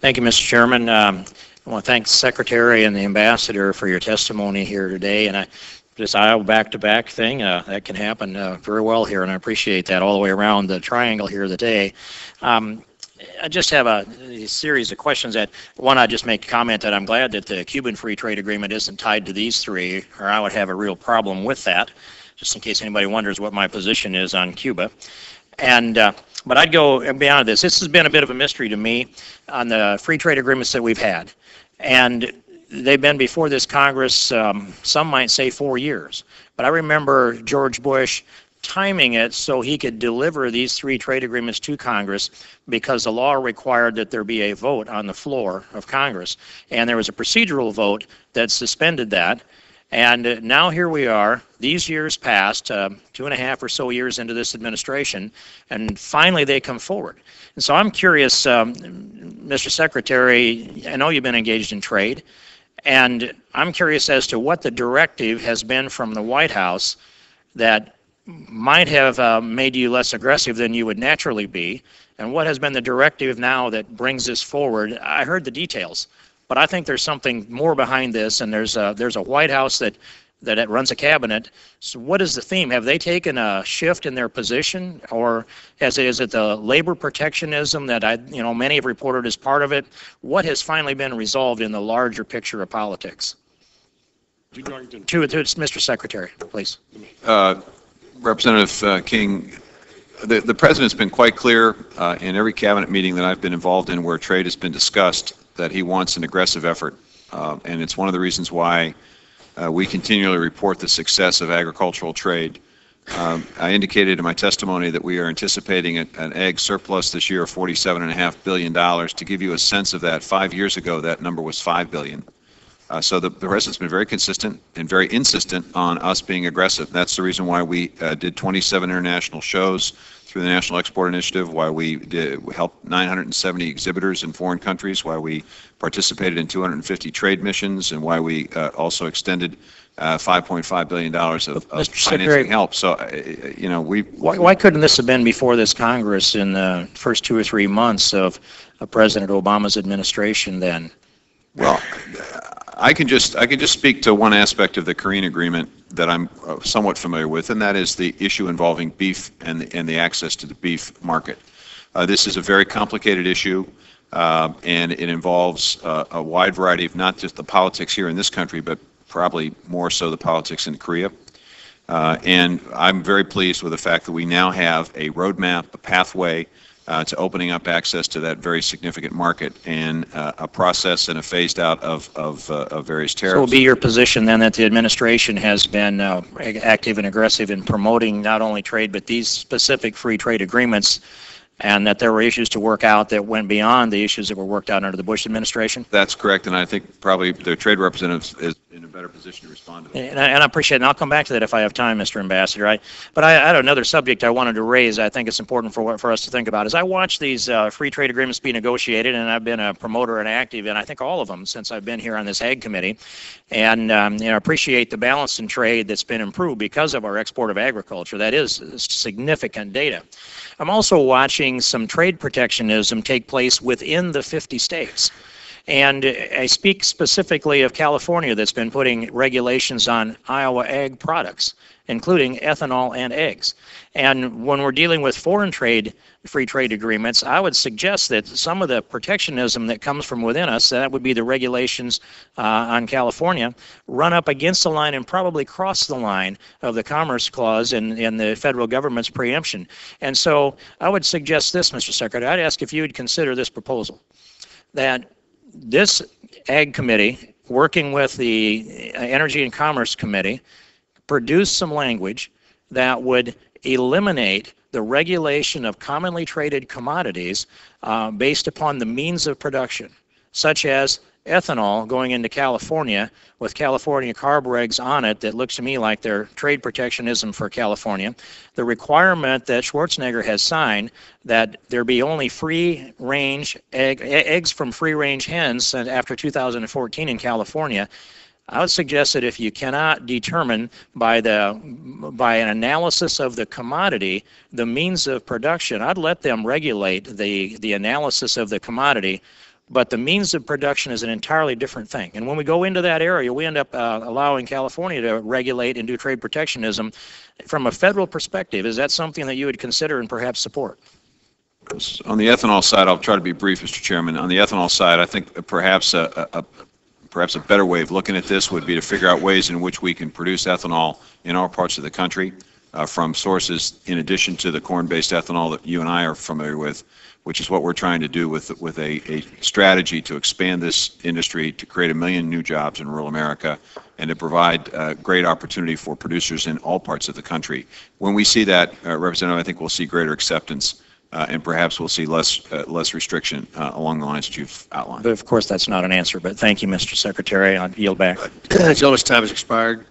Thank you, Mr. Chairman. I want to thank the Secretary and the Ambassador for your testimony here today. And this aisle back-to-back thing, that can happen very well here, and I appreciate that all the way around the triangle here today. I just have a series of questions. One, I just make a comment that I'm glad that the Cuban Free Trade Agreement isn't tied to these three, or I would have a real problem with that, just in case anybody wonders what my position is on Cuba. But I'd go beyond this. This has been a bit of a mystery to me on the free trade agreements that we've had. And they've been before this Congress, some might say 4 years. But I remember George Bush timing it so he could deliver these three trade agreements to Congress because the law required that there be a vote on the floor of Congress. And there was a procedural vote that suspended that. And now here we are, these years passed, 2.5 or so years into this administration, and finally they come forward. And so I'm curious, Mr. Secretary, I know you've been engaged in trade, and I'm curious as to what the directive has been from the White House that might have made you less aggressive than you would naturally be, and what has been the directive now that brings this forward. I heard the details, but I think there's something more behind this, and there's a White House that runs a cabinet. So what is the theme? Have they taken a shift in their position, or is it the labor protectionism that many have reported as part of it? What has finally been resolved in the larger picture of politics? To Mr. Secretary, please. Representative King, the President's been quite clear in every cabinet meeting that I've been involved in where trade has been discussed that he wants an aggressive effort. And it's one of the reasons why we continually report the success of agricultural trade. I indicated in my testimony that we are anticipating an egg surplus this year of $47.5 billion. To give you a sense of that, 5 years ago that number was $5 billion. So the President's been very consistent and very insistent on us being aggressive. That's the reason why we did 27 international shows through the National Export Initiative, why we helped 970 exhibitors in foreign countries, why we participated in 250 trade missions, and why we also extended $5.5 billion of financing help. So, Why couldn't this have been before this Congress in the first 2 or 3 months of President Obama's administration then? Well, I can just speak to one aspect of the Korean agreement that I'm somewhat familiar with, and that is the issue involving beef and the access to the beef market. This is a very complicated issue, and it involves a wide variety of not just the politics here in this country, but probably more so the politics in Korea. And I'm very pleased with the fact that we now have a roadmap, a pathway to opening up access to that very significant market, and a process and a phased out of various tariffs. So it will be your position then that the administration has been active and aggressive in promoting not only trade but these specific free trade agreements, and that there were issues to work out that went beyond the issues that were worked out under the Bush administration? That's correct, and I think probably the trade representative is in a better position to respond to that. And I appreciate it, and I'll come back to that if I have time, Mr. Ambassador. But I had another subject I wanted to raise. I think it's important for us to think about. As I watch these free trade agreements be negotiated, and I've been a promoter and active in I think all of them since I've been here on this Ag Committee, and appreciate the balance in trade that's been improved because of our export of agriculture. That is significant data. I'm also watching some trade protectionism take place within the 50 states. And I speak specifically of California that's been putting regulations on Iowa ag products, including ethanol and eggs. And when we're dealing with foreign trade, free trade agreements, I would suggest that some of the protectionism that comes from within us, that would be the regulations on California, run up against the line and probably cross the line of the Commerce Clause in the federal government's preemption. And so I would suggest this, Mr. Secretary, I'd ask if you would consider this proposal, that this Ag Committee, working with the Energy and Commerce Committee, produce some language that would eliminate the regulation of commonly traded commodities based upon the means of production, such as ethanol going into California with California carb regs on it that looks to me like they're trade protectionism for California. The requirement that Schwarzenegger has signed that there be only free-range eggs from free-range hens after 2014 in California. I would suggest that if you cannot determine by an analysis of the commodity the means of production, I'd let them regulate the analysis of the commodity but the means of production is an entirely different thing. And when we go into that area, we end up allowing California to regulate and do trade protectionism. From a federal perspective, is that something that you would consider and perhaps support? On the ethanol side, I'll try to be brief, Mr. Chairman. On the ethanol side, I think perhaps a better way of looking at this would be to figure out ways in which we can produce ethanol in all parts of the country from sources in addition to the corn-based ethanol that you and I are familiar with, which is what we're trying to do with a strategy to expand this industry, to create 1 million new jobs in rural America, and to provide great opportunity for producers in all parts of the country. When we see that, Representative, I think we'll see greater acceptance, and perhaps we'll see less restriction along the lines that you've outlined. But of course, that's not an answer. But thank you, Mr. Secretary. I'll yield back. The gentleman's time has expired.